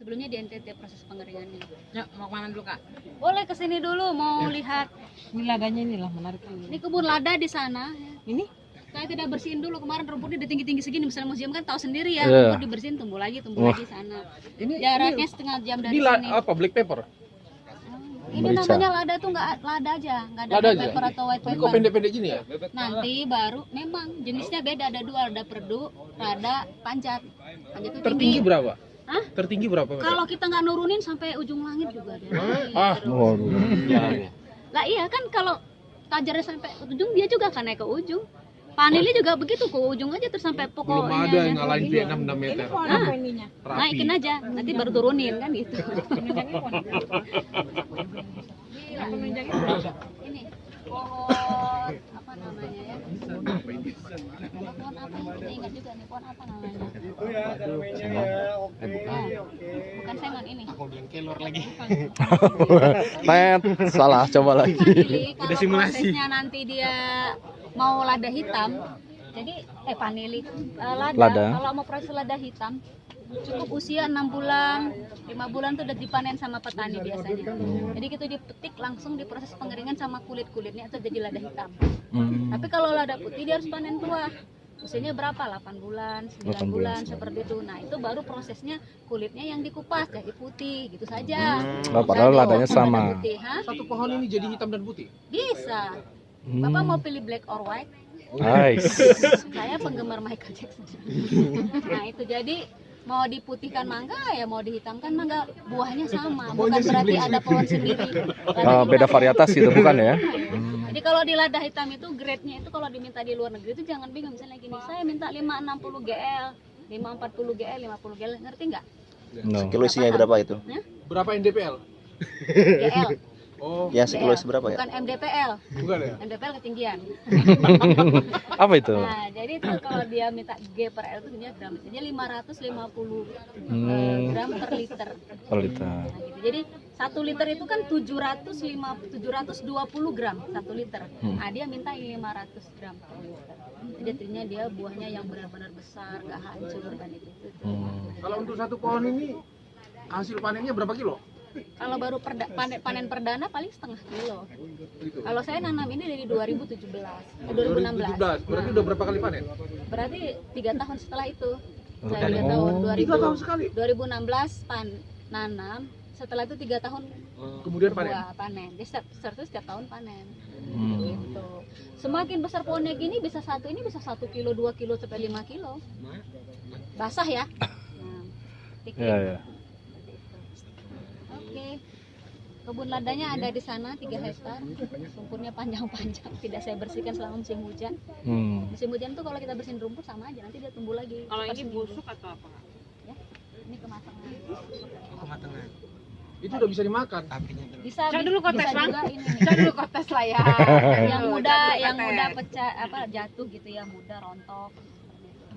Sebelumnya di NTT proses pengeringannya. Ya, mau kemana dulu Kak? Boleh kesini dulu mau lihat. Ini ladanya inilah menarik. Ini kebun lada di sana. Ini? Saya tidak bersihin dulu kemarin rumputnya udah tinggi-tinggi segini. Misalnya museum kan tahu sendiri ya, Iya. rumput dibersihin tumbuh lagi sana. Ini Jaraknya setengah jam dari ini sini. apa black pepper? Ini Merica. namanya lada tuh nggak lada aja, nggak ada Lada black aja? pepper atau white Ini kok pepper. pendek-pendek gini ya? Nanti baru memang jenisnya beda, ada dua, ada perdu, lada, panjat. Panjat itu Tertinggi berapa? Hah? Tertinggi berapa? Kalau kita nggak nurunin sampai ujung langit juga dia. Ah, Waduh. Lah iya kan kalau tajarnya sampai ujung dia juga akan naik ke ujung. Panili juga begitu ke ujung aja terus sampai belum pokoknya. ada yang ngalahin Vietnam 6 meter. Nah, ininya? naikin aja, nanti baru turunin kan gitu. Ini pohon apa namanya ya? Pohon apa? Kita ingat juga nih pohon apa namanya? Bukan sengon ini. Tet, salah, coba lagi. Panili, kalau prosesnya nanti dia mau lada hitam, jadi panili Lada. kalau mau proses lada hitam cukup usia 6 bulan, 5 bulan tuh udah dipanen sama petani biasanya. Jadi gitu dipetik langsung diproses pengeringan sama kulit-kulitnya itu jadi lada hitam. Tapi kalau lada putih dia harus panen tua. Usianya berapa? 8 bulan, 9 bulan seperti itu. Nah, itu baru prosesnya kulitnya yang dikupas jadi putih gitu saja. Oh, padahal Bisa ladanya diolah sama. lada putih, ha? Satu pohon ini jadi hitam dan putih. Bisa. Bapak mau pilih black or white? Nice. Saya penggemar Michael Jackson. Nah itu jadi mau diputihkan mangga ya mau dihitamkan mangga buahnya sama, bukan berarti ada pohon sendiri. Beda varietas gitu bukan ya? Jadi kalau di lada hitam itu grade-nya itu kalau diminta di luar negeri itu jangan bingung, misalnya gini, saya minta 560 GL, 540 GL, 50 GL, ngerti nggak? No. Kilo isinya berapa itu? Berapa NDPL? GL, Oh, Yang sekilo GL, seberapa ya? bukan MDPL. bukan ya? MDPL ketinggian. Apa itu? Nah, jadi itu kalau dia minta G per L itu dia gram. Jadi 550 gram per liter. Per liter. Nah, gitu. Jadi 1 liter itu kan 720 gram 1 liter. Nah, dia minta 500 gram per liter. Jadi artinya dia buahnya yang benar-benar besar, gak hancur dan itu. Kalau untuk satu pohon ini hasil panennya berapa kilo? Kalau baru panen perdana paling setengah kilo. Kalau saya nanam ini dari 2017, 2016. 2017. Berarti udah berapa kali panen? Berarti 3 tahun setelah itu. Saya kali. udah tahun 3 tahun sekali. 2016 nanam, setelah itu 3 tahun Kemudian panen. panen. Jadi setiap tahun panen. Gitu. Semakin besar pohonnya gini bisa ini bisa 1 kilo, 2 kilo sampai 5 kilo. Basah ya. Nah, Ya, ya. Oke. Kebun ladanya ada di sana 3 hektar. Lumpurnya panjang-panjang, tidak saya bersihkan selama musim hujan. Musim hujan tuh kalau kita bersihin rumput sama aja, nanti dia tumbuh lagi. Kalau Pas ini minggu. busuk atau apa? Ya. Ini kematangan. Itu udah bisa dimakan. Bisa Cak dulu kotes, bisa Bang. juga ini. Cak dulu kotes lah ya. yang muda Kotes. pecah jatuh gitu ya, muda rontok.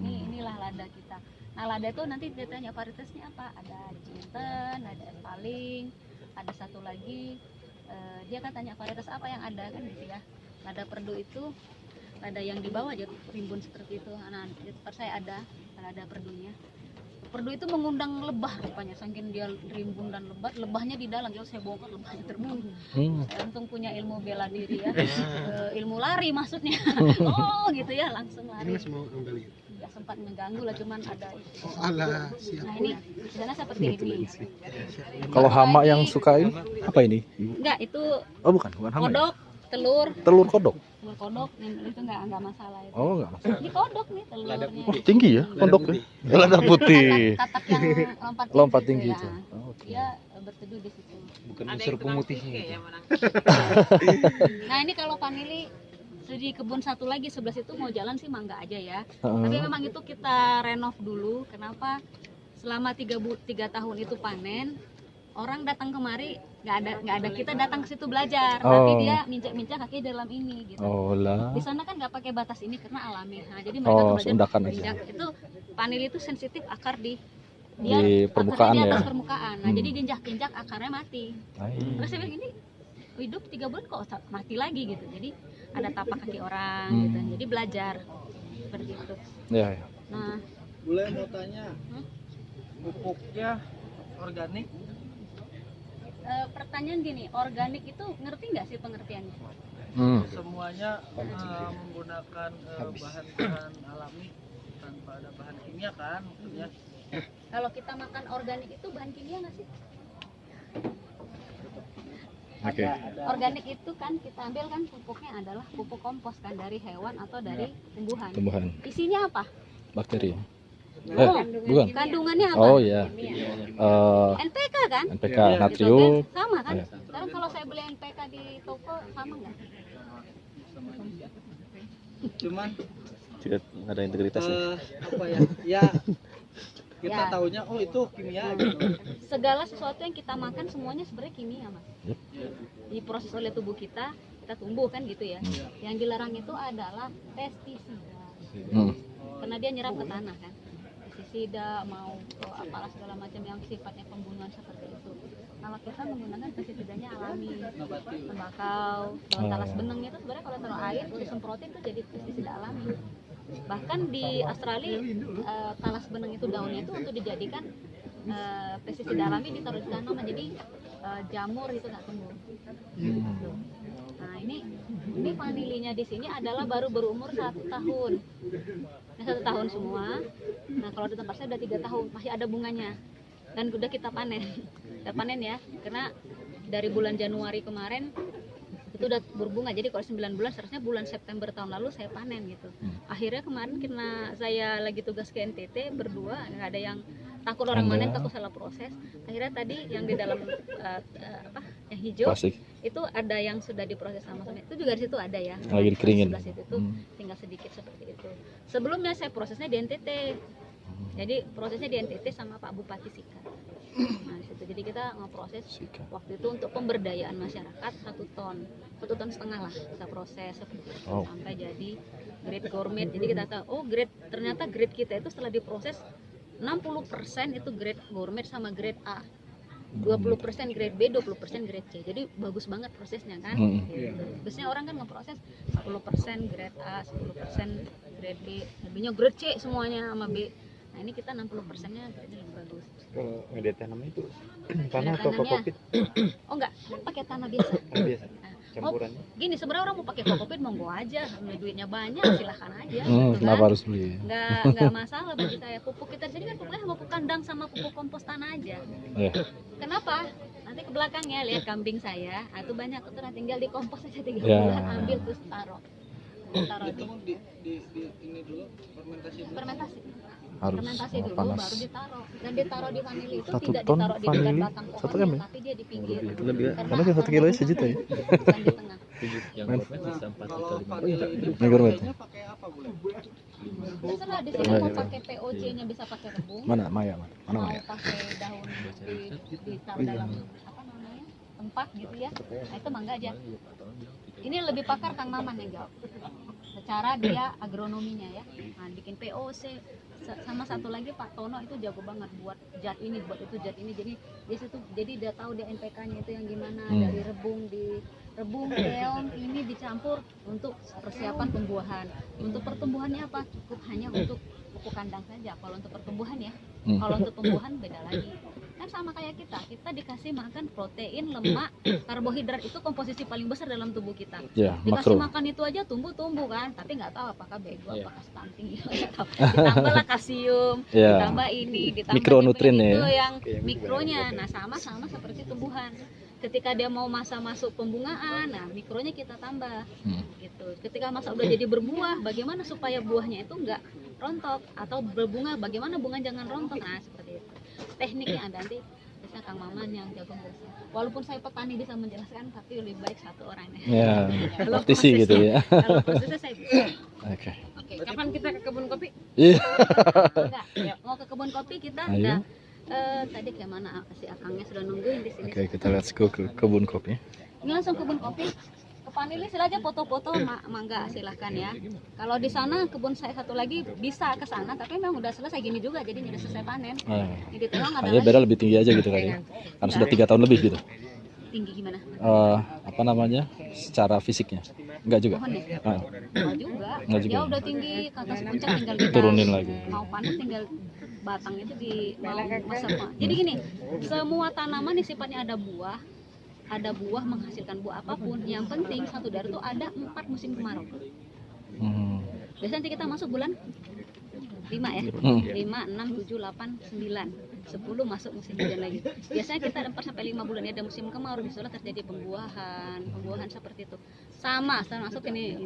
Inilah lada kita. Nah, lada itu nanti dia tanya varietasnya apa? Ada jinten, ada paling, ada satu lagi dia kan tanya varietas apa yang ada kan gitu ya. Lada perdu itu lada yang di bawah aja rimbun seperti itu. Nah, di tempat saya ada lada perdunya. Perdu itu mengundang lebah rupanya, saking dia rimbun dan lebat, lebahnya di dalam. Kalau saya bongkar lebahnya terbunuh. Saya untung punya ilmu bela diri ya, ilmu lari maksudnya. Oh gitu ya, langsung lari. Nggak sempat mengganggu lah, cuman ada itu. Nah ini di sana seperti ini. Kalau hama yang sukain apa ini? Enggak, itu Oh bukan hama. Ya? kodok, telur Kodok. kodok itu nggak masalah itu. Oh enggak masalah. Ini kodok nih telurnya. Oh, tinggi ya kodoknya. Lada putih. Katak yang Lompat tinggi ya. itu. Oh, oke. Dia berteduh di situ. Bukan Ada unsur yang tukang pemutihnya pike itu. ya, menang. Nah ini kalau panili di kebun satu lagi sebelah situ mau jalan sih mangga aja ya. Tapi memang itu kita renov dulu. Kenapa? Selama 3 tahun itu panen, orang datang kemari nggak ada kita datang ke situ belajar. Tapi dia mincak kaki dalam ini gitu. Oh lah. Di sana kan nggak pakai batas ini karena alami. Nah jadi mereka tuh belajar seundakan aja. injak. Itu panili itu sensitif akar di permukaan akarnya di atas ya. permukaan. Nah jadi diinjak-injak akarnya mati. Ay. Terus saya bilang ini hidup 3 bulan kok mati lagi gitu. Jadi ada tapak kaki orang gitu. Jadi belajar seperti itu. Ya, ya. Nah, Boleh mau tanya, pupuknya organik. Pertanyaan gini, organik itu ngerti nggak sih pengertiannya? Semuanya menggunakan bahan-bahan alami tanpa ada bahan kimia kan maksudnya. Kalau kita makan organik itu bahan kimia nggak sih? Oke. Organik itu kan kita ambil kan pupuknya adalah pupuk kompos kan dari hewan atau dari tumbuhan. Tumbuhan, Isinya apa? bakteri. Oh, Bukan. kandungannya apa? Oh ya. NPK kan? NPK, Iya, Gitu natrium. kan? Sama kan? Iya. Sekarang kalau saya beli NPK di toko sama nggak? Cuman Tidak ada integritasnya. apa ya? Ya kita Ya. taunya oh itu kimia gitu. Segala sesuatu yang kita makan semuanya sebenarnya kimia mas. Yep. Diproses oleh tubuh kita tumbuh kan gitu ya. Yang dilarang itu adalah pestisida. Karena dia nyerap ke tanah kan. Pestisida mau apalah segala macam yang sifatnya pembunuhan seperti itu. Kalau kita menggunakan pestisidanya alami, tembakau, daun talas beneng itu sebenarnya kalau taruh air disemprotin itu jadi pestisida alami. Bahkan di Australia talas beneng itu daunnya itu untuk dijadikan pestisida alami ditaruh di tanaman jadi jamur itu nggak tumbuh. Nah ini vanilinya di sini adalah baru berumur 1 tahun. Nah, 1 tahun semua. Nah kalau di tempat saya udah 3 tahun masih ada bunganya dan udah kita panen. Kita panen ya karena dari bulan Januari kemarin itu udah berbunga jadi kalau 9 bulan seharusnya bulan September tahun lalu saya panen gitu. Akhirnya kemarin karena saya lagi tugas ke NTT berdua nggak ada yang takut orang manen takut salah proses. Akhirnya tadi yang di dalam yang hijau Plastik. itu ada yang sudah diproses sama-sama itu juga di situ ada ya. Lagi dikeringin. Sebelah situ tuh tinggal sedikit seperti itu. Sebelumnya saya prosesnya di NTT. Jadi prosesnya di NTT sama Pak Bupati Sika. Nah, di situ. Jadi kita ngeproses waktu itu untuk pemberdayaan masyarakat 1 ton. 1,5 ton lah kita proses seperti itu sampai jadi grade gourmet. Jadi kita tahu oh ternyata grade kita itu setelah diproses 60% itu grade gourmet sama grade A. 20% grade B, 20% grade C. Jadi bagus banget prosesnya kan. Biasanya orang kan ngeproses 10% grade A, 10% grade B, lebihnya grade C semuanya sama B. Nah ini kita 60%-nya grade lebih bagus. Kalau media tanam itu Media tanah atau tanamnya. kokopit Oh enggak, pakai tanah biasa. biasa Oh, campurannya? gini sebenarnya orang mau pakai kokopit monggo aja, duitnya banyak silahkan aja. Gitu Kenapa kan. harus beli? Nggak masalah bagi saya. Pupuk kita di sini kan pupuknya sama pupuk kandang sama pupuk kompos tanah aja. Ya. Kenapa? Nanti ke belakangnya lihat kambing saya, itu banyak tuh nah tinggal di kompos aja 3 Ya. bulan ambil terus taruh Itu di ini dulu fermentasi dulu. fermentasi. Harus Fermentasi dulu panas. baru ditaruh dan ditaruh di vanili itu 1 tidak ton ditaruh di dekat vanili, batang 1 pohonnya M ya? tapi dia di pinggir. Lebih. Karena kan 1 kilo sejuta ya. Bukan di tengah. Kalau vanili itu Ini gourmet. pakainya pakai apa boleh? Terserah di sini mau pakai POC-nya bisa pakai rebung. Mana Maya? Mana Mau Maya? pakai daun ditaruh dalam apa namanya tempat gitu ya. Nah itu mangga aja. Ini lebih pakar Kang Maman yang jawab. Secara dia agronominya ya. Nah, bikin POC sama satu lagi Pak Tono itu jago banget buat zat ini, buat itu zat ini. Jadi di situ jadi dia tahu dia NPK-nya itu yang gimana dari rebung keong ini dicampur untuk persiapan pembuahan. Untuk pertumbuhannya apa? Cukup hanya untuk pupuk kandang saja. Kalau untuk pertumbuhan ya. Kalau untuk pembuahan beda lagi. Kan sama kayak kita dikasih makan protein, lemak, karbohidrat itu komposisi paling besar dalam tubuh kita. Ya, Dikasih makro. makan itu aja tumbuh kan, tapi nggak tahu apakah bego, apakah stunting gitu. Ditambahlah kalsium, Ya. ditambah ini, ditambah Mikronutrien itu ya. yang mikronya. Nah sama seperti tumbuhan. Ketika dia mau masa masuk pembungaan, nah mikronya kita tambah, gitu. Ketika masa udah jadi berbuah, bagaimana supaya buahnya itu nggak rontok atau berbunga, bagaimana bunga jangan rontok, nah seperti itu. Tekniknya ada nanti biasanya Kang Maman yang jago menjelaskan. Walaupun saya petani bisa menjelaskan, tapi lebih baik satu orang ya. Ya, Kalau praktisi gitu ya. Kalau prosesnya saya bisa. Oke. Oke, kapan kita ke kebun kopi? Iya. Enggak, mau ke kebun kopi kita Ayo. udah tadi kayak mana si akangnya sudah nungguin di sini. Oke, kita let's go ke kebun kopi. Ini langsung kebun kopi. Ke Panili silahkan foto-foto mangga silahkan ya. Kalau di sana kebun saya satu lagi bisa ke sana tapi memang udah selesai gini juga jadi udah selesai panen. Ini di tengah ada Hanya lagi beda lebih tinggi aja gitu kali ya. Karena sudah 3 tahun lebih gitu. tinggi gimana? Apa namanya? Secara fisiknya. Enggak juga. Pohon ya? Ah, Enggak juga. Enggak juga. Dia udah tinggi ke atas puncak tinggal kita Turunin lagi. mau panen tinggal batang itu di mau masa. Jadi gini, semua tanaman yang sifatnya ada buah menghasilkan buah apapun, yang penting satu daerah itu ada 4 musim kemarau. Biasanya nanti kita masuk bulan 5 ya, 5, 6, 7, 8, 9, 10 masuk musim hujan lagi. Biasanya kita 4 sampai 5 bulan ya ada musim kemarau, disitulah terjadi pembuahan seperti itu. Sama setelah masuk ini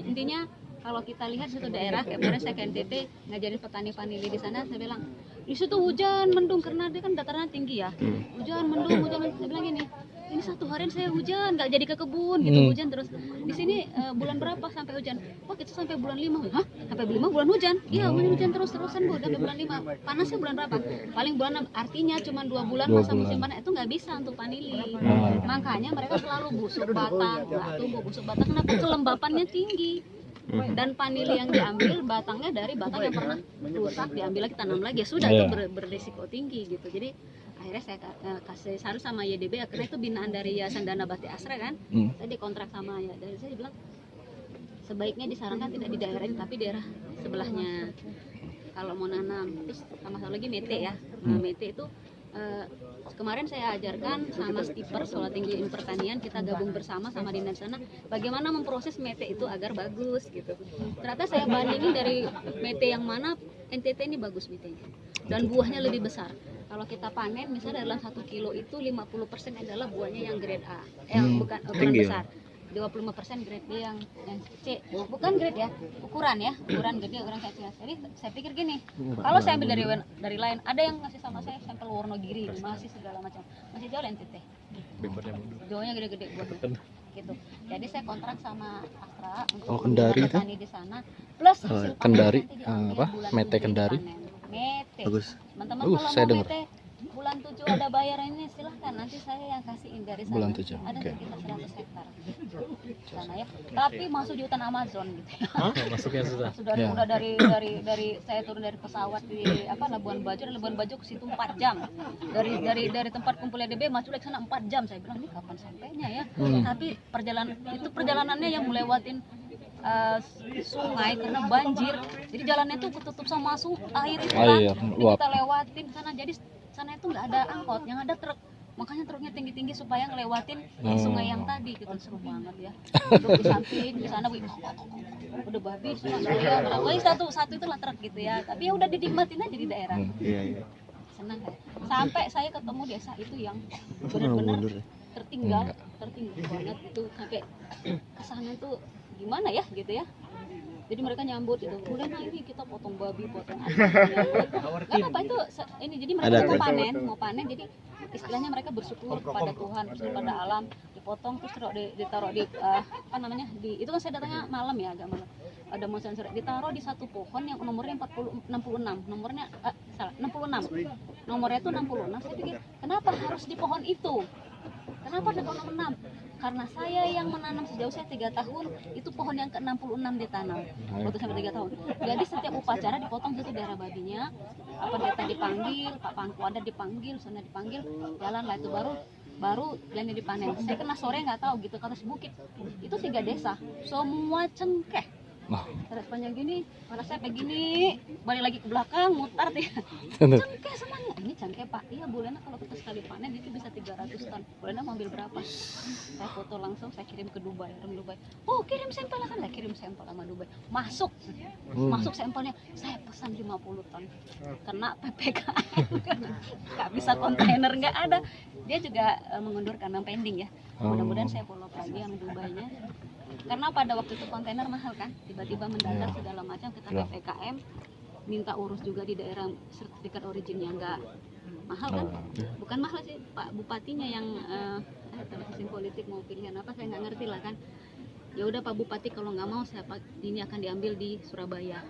intinya kalau kita lihat suatu daerah, kayak kemarin saya ke NTT ngajarin petani vanili di sana, saya bilang di situ hujan mendung karena dia kan datarannya tinggi ya, hujan mendung, saya bilang gini, ini satu harian saya hujan nggak jadi ke kebun gitu, hujan terus. Di sini bulan berapa sampai hujan? Wah kita sampai bulan 5. Hah? Sampai bulan 5 bulan hujan? Iya hujan terus-terusan Bu, sampai bulan 5. Panasnya bulan berapa? Paling bulan 6, artinya cuma 2 bulan masa musim panas itu nggak bisa untuk vanili. Makanya mereka selalu busuk batang, nggak tumbuh busuk batang. Kenapa? Kelembapannya tinggi. Dan vanili yang diambil batangnya dari batang yang pernah rusak, diambil lagi tanam lagi, ya sudah itu berisiko tinggi gitu. Jadi akhirnya saya kasih saran sama YDB, akhirnya itu binaan dari Yayasan Dana Bakti Asra kan. Saya dikontrak sama ya, dari saya bilang sebaiknya disarankan tidak di daerah ini tapi daerah sebelahnya kalau mau nanam. Terus sama satu lagi mete ya. Mete itu kemarin saya ajarkan sama Stiper Sekolah Tinggi Ilmu Pertanian, kita gabung bersama sama dinas sana bagaimana memproses mete itu agar bagus gitu. Ternyata saya bandingin dari mete yang mana NTT ini bagus metenya dan buahnya lebih besar. Kalau kita panen misalnya dalam 1 kilo itu 50% adalah buahnya yang grade A, yang bukan besar. 25% grade B yang C, bukan grade ya, ukuran gede, ukuran kecil. Jadi saya pikir gini, kalau saya ambil dari lain, ada yang ngasih sama saya sampel Wonogiri, masih segala macam, masih jauh NTT, jauhnya gede-gede buatnya, gitu. Jadi saya kontrak sama Astra untuk petani di sana, plus hasil Kendari, apa? Mete Kendari, mete. Bagus. Teman-teman kalau Saya mau dengar. mete bulan 7 ada bayarannya, silahkan nanti saya yang kasihin dari sana. Bulan 7, ada oke. sekitar 100 hektar sana ya, tapi masuk di hutan Amazon gitu ya. Masuknya sudah. Udah dari saya turun dari pesawat di Labuan Bajo ke situ 4 jam. Dari tempat kumpul EDB masuk ke sana 4 jam. Saya bilang ini kapan sampainya ya? Tapi perjalanannya yang melewatin sungai karena banjir. Jadi jalannya tuh ketutup sama air itu kan. Jadi kita lewatin sana. Jadi sana itu nggak ada angkot, yang ada truk. Makanya truknya tinggi-tinggi supaya ngelewatin sungai yang tadi gitu. Seru banget ya. Duduk di samping di sana udah babi semua saya. Satu itulah truk gitu ya. Tapi ya udah dinikmatin aja di daerah. Senang saya. Sampai saya ketemu desa itu yang benar-benar tertinggal banget itu, sampai kesana tuh gimana ya gitu ya. Jadi mereka nyambut gitu, udah nah ini kita potong babi, potong nggak apa-apa itu ini. Jadi mereka mau panen, jadi istilahnya mereka bersyukur kepada Tuhan, bersyukur pada alam, dipotong terus ditaruh di itu kan saya datangnya malam ya, agak malam, ada mau sensor, ditaruh di satu pohon yang nomornya 66, nomornya 66, nomornya itu 66. Saya pikir kenapa harus di pohon itu, kenapa di pohon 66? Karena saya yang menanam sejauh saya 3 tahun, itu pohon yang ke-66 ditanam waktu sampai 3 tahun. Jadi setiap upacara dipotong satu daerah babinya, pendeta dipanggil, Pak Pangkuada dipanggil, sana dipanggil, jalan lah itu baru yang dipanen. Saya kena sore nggak tahu gitu, kata bukit itu 3 desa semua cengkeh. Terus panjang gini, pada saya kayak gini, balik lagi ke belakang, mutar dia. Cengkeh semuanya. Ini cengkeh Pak, iya bolehnya kalau kita sekali panen itu bisa 300 ton. Bolehnya mau ambil berapa? Saya foto langsung, saya kirim ke Dubai. Oh kirim sampel kan, saya kirim sampel sama Dubai. Masuk sampelnya, saya pesan 50 ton. Kena PPKM, nggak bisa kontainer, nggak ada. Dia juga mengundurkan, pending ya. Mudah-mudahan saya follow up lagi yang Dubai-nya. Karena pada waktu itu kontainer mahal kan, tiba-tiba mendadak segala macam, kita PPKM, minta urus juga di daerah sertifikat originnya nggak mahal kan, bukan mahal sih Pak Bupatinya yang mesin politik mau pilihan apa saya nggak ngerti lah kan. Ya udah Pak Bupati kalau nggak mau ini akan diambil di Surabaya,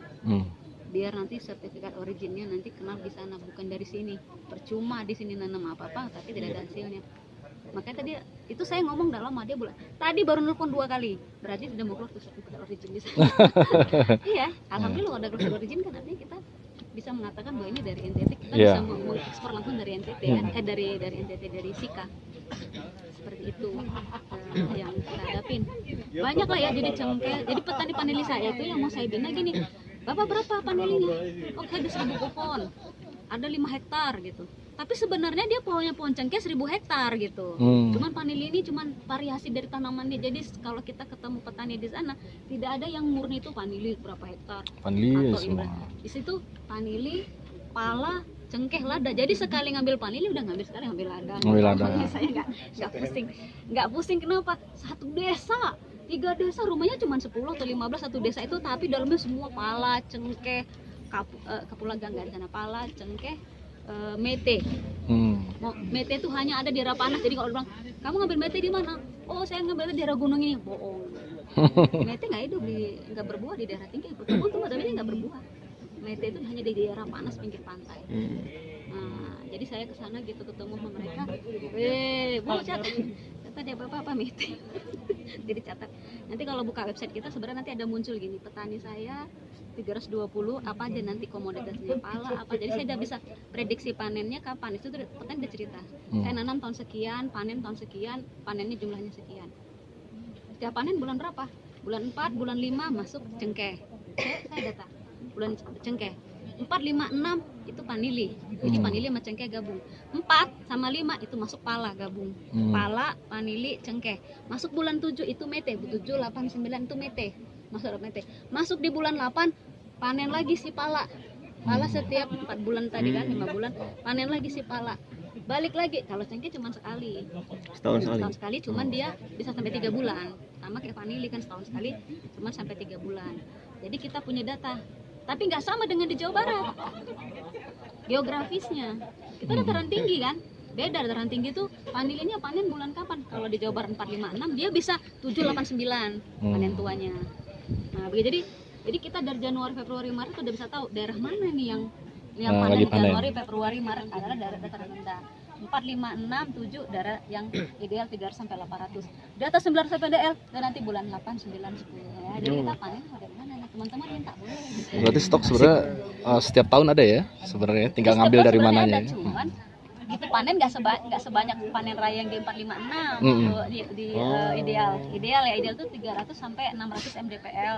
biar nanti sertifikat originnya nanti kenal di sana, bukan dari sini. Percuma di sini nanam apa-apa tapi tidak ada hasilnya. Makanya tadi itu saya ngomong dalam dia bulan tadi baru nelpon 2 kali, berarti sudah mau keluar sertifikat origin di sana. Iya, alhamdulillah ada sertifikat origin kan, artinya kita bisa mengatakan bahwa ini dari NTT, kita bisa mengekspor langsung dari NTT kan, dari NTT, dari Sika. Seperti itu yang kita hadapin. Banyak lah ya, jadi cengkeh. Jadi petani paneli saya itu yang mau saya bina gini, Bapak berapa panelinya? Oke, ada 1000 pohon. ada 5 hektar gitu. Tapi sebenarnya dia punya pohon cengkeh 1000 hektar gitu. Cuman panili ini cuman variasi dari tanamannya. Jadi kalau kita ketemu petani di sana, tidak ada yang murni itu panili berapa hektar. Panili Atau semua. di situ panili, pala, cengkeh, lada. Jadi sekali ngambil panili udah ngambil, sekali ngambil lada. Ngambil lada. Saya nggak pusing. Kenapa? Satu desa, 3 desa rumahnya cuma 10 atau 15 satu desa itu, tapi dalamnya semua pala, cengkeh, kapulaga nggak di sana, pala, cengkeh, mete. Mete itu hanya ada di daerah panas. Jadi kalau bilang kamu ngambil mete di mana? Oh, saya ngambil di daerah gunung ini. Bohong. Mete nggak hidup nggak berbuah di daerah tinggi. Bertumbuh tapi dia nggak berbuah. Mete itu hanya di daerah panas pinggir pantai. Nah, jadi saya ke sana gitu, ketemu sama mereka. Mau catat dia apa mete. Jadi catat. Nanti kalau buka website kita sebenarnya nanti ada muncul gini, petani saya 320 apa aja nanti komoditasnya, pala apa. Jadi saya udah bisa prediksi panennya kapan. Itu petani udah cerita. Saya nanam tahun sekian, panen tahun sekian, panennya jumlahnya sekian. Setiap panen bulan berapa? Bulan 4, bulan 5 masuk cengkeh. Saya data. Bulan cengkeh. 4, 5, 6 itu panili. Jadi panili sama cengkeh gabung. 4 sama 5 itu masuk pala gabung. Pala, panili, cengkeh. Masuk bulan 7 itu mete. 7, 8, 9 itu mete. Masuk di bulan 8 panen lagi si pala. Pala setiap 4 bulan tadi kan, 5 bulan panen lagi si pala. Balik lagi. Kalau cengkeh cuma sekali. Setahun sekali cuman dia bisa sampai 3 bulan. Sama kayak panili kan setahun sekali cuma sampai 3 bulan. Jadi kita punya data. Tapi nggak sama dengan di Jawa Barat. Geografisnya. Kita dataran tinggi kan? Beda, dataran tinggi tuh panilinya panen bulan kapan? Kalau di Jawa Barat 4, 5, 6 dia bisa 7, 8, 9 panen tuanya. Nah, jadi kita dari Januari, Februari, Maret udah bisa tahu daerah mana nih yang panen di Januari, Februari, Maret adalah daerah dataran rendah. 4, 5, 6, 7 daerah yang ideal 300 sampai 800. Di atas 900 sampai DL dan nanti bulan 8, 9, 10 ya. Jadi kita panen dari mana? Nah, teman-teman minta boleh. Berarti stok sebenarnya setiap tahun ada ya sebenarnya, tinggal ngambil dari mananya ya. Cuman gitu panen nggak sebanyak panen raya yang di 4, 5, 6 di ideal tuh 300 sampai 600 mdpl.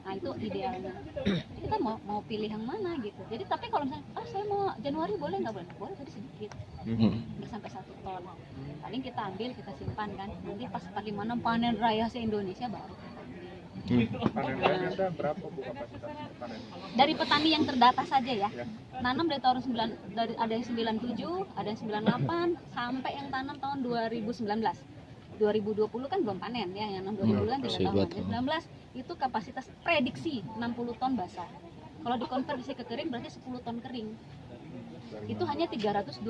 Nah itu idealnya. Jadi kita mau pilih yang mana gitu. Jadi tapi kalau misalnya saya mau Januari boleh nggak boleh tapi sedikit, nggak sampai 1 ton. Paling kita ambil, kita simpan kan. Nanti pas 4, 5, 6 panen raya se Indonesia baru Panen raya Anda berapa Bu kapasitas panen? dari petani yang terdata saja ya. Nanam dari tahun ada yang 97, ada yang 98 sampai yang tanam tahun 2019. 2020 kan belum panen ya, yang 2020 kan 3 tahun. 2019 itu kapasitas prediksi 60 ton basah. Kalau dikonversi ke kering berarti 10 ton kering. Itu hanya 325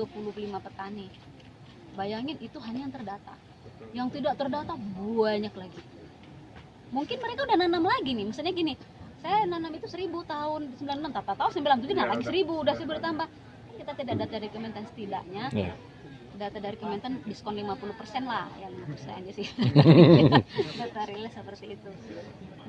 petani. Bayangin itu hanya yang terdata. Yang tidak terdata banyak lagi. Mungkin mereka udah nanam lagi nih, misalnya gini, saya nanam itu 1000 tahun 96, tahu 97 nah lagi 1000, udah 1000 ditambah. Kita tidak data dari Kementan setidaknya. Data dari Kementan diskon 50% lah, ya 5% aja sih. Data rilis seperti itu.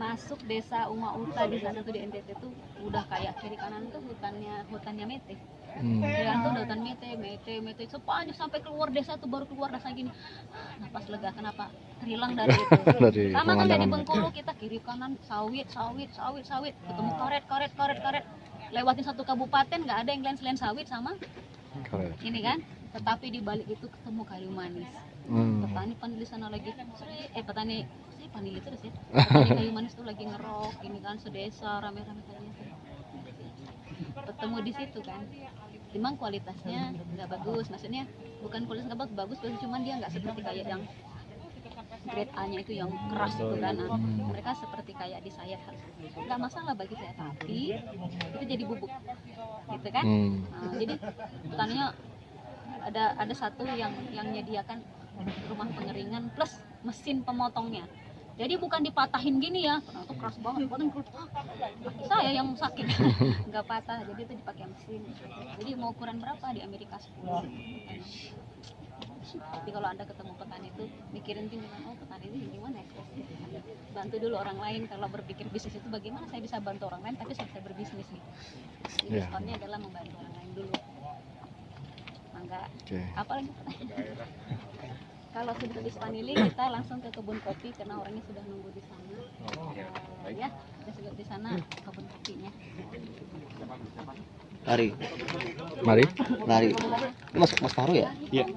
Masuk desa Uma Uta di sana tuh di NTT tuh udah kayak kiri kanan tuh hutannya mete. Jalan tuh udah hutan mete sepanjang sampai keluar desa tuh baru keluar desa gini. Napas lega, kenapa? Terhilang dari itu. Sama kan di Bengkulu kita kiri kanan sawit. Ketemu karet. Lewatin satu kabupaten nggak ada yang lain selain sawit sama ini kan. Tetapi di balik itu ketemu kayu manis. Petani di sana lagi petani panili terus ya. Petani kayu manis tuh lagi ngerok ini kan sedesa rame-rame tadi. Ketemu di situ kan. Memang kualitasnya nggak bagus, maksudnya bukan kualitas nggak bagus, cuman dia nggak seperti kayak yang grade A-nya itu yang keras itu kan. Mereka seperti kayak di sayat, nggak masalah bagi saya, tapi itu jadi bubuk gitu kan. Jadi petaninya ada satu yang menyediakan rumah pengeringan plus mesin pemotongnya. Jadi bukan dipatahin gini ya, itu keras banget, kaki saya yang sakit, nggak patah, jadi itu dipakai mesin. Jadi mau ukuran berapa di Amerika 10. Tapi kalau Anda ketemu petani itu mikirin gimana, petani ini gimana ya? Bantu dulu orang lain. Kalau berpikir bisnis itu bagaimana saya bisa bantu orang lain tapi saya bisa berbisnis nih. Jadi diskonnya adalah membantu orang lain dulu. Mangga. Apa lagi? Kalau sudah habis paneling kita langsung ke kebun kopi karena orangnya sudah nunggu di sana. Ya, sudah di sana kebun kopinya. Lari. Mari. Lari. Ini Mas Faru ya? Iya.